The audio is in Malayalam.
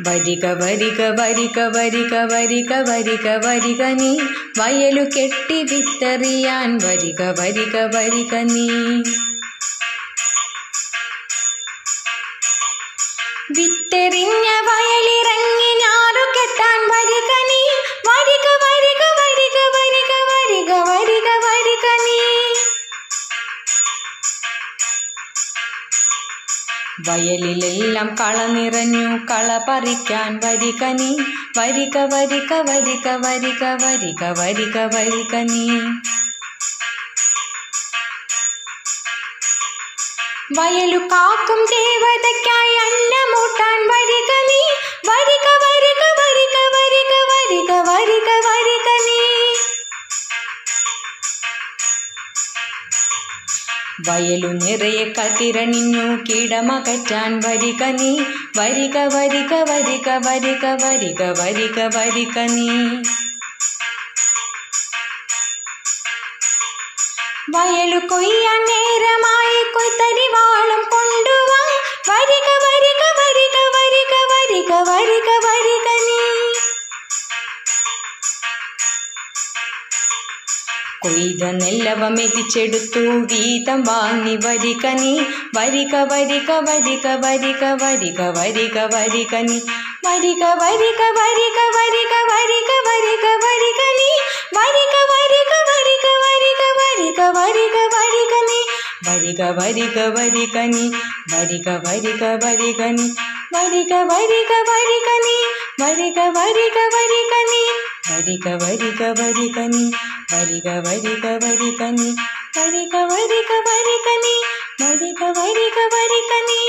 വരിക വരിക വരിക വരിക വരിക വരിക വരിക നീ വയലു കെട്ടി വിത്തെറിയാൻ വരിക വരിക വരിക നീ. വിത്തെറിഞ്ഞ വയലിറങ്ങി ഞാറു കെട്ടാൻ വരിക നീ വരിക വരിക വരിക വരിക വരിക വരിക വരിക നീ. വയലിലെല്ലാം കള നിറഞ്ഞു കള പറിക്കാൻ വരിക നീ വരിക വരിക വരിക വരിക വരിക വരിക വരിക നീ. വയലു കാക്കും ദേവതയ്ക്കായി അന്നമൂട്ടാൻ വരിക നീ വരിക വരിക വരിക വരിക വരിക വരിക വരിക നീ. വയലു നിറയെ കതിരണിഞ്ഞു കീടമകറ്റാൻ വരിക നീ വരിക വരിക വരിക വരിക വരിക വരിക വരിക നീ. വയലു കൊയ്യാൻ നേരമായി കൊയ്ത്തരിവാളം കൊണ്ടുവാ വരിക വരിക വരിക വരിക വരിക വരിക വരിക നീ. കൊയ്ത നെല്ലവ മെതിച്ചെടുത്തു വീതം വാങ്ങി വരിക നീ വരിക വരിക വരിക വരിക വരിക വരിക വരിക നീ വരിക വരിക വരിക വരിക വരിക വരിക വരിക നീ വരിക വരിക വരിക വരിക വരിക വരിക വരിക നീ വരിക വരിക വരിക നീ വരിക വരിക വരിക നീ വരിക വരിക വരിക നീ വരിക വരിക വരിക നീ വരിക വരിക വരിക നീ വരിക വരിക വരിക നീ വരിക വരിക വരിക നീ വരിക വരിക വരിക നീ.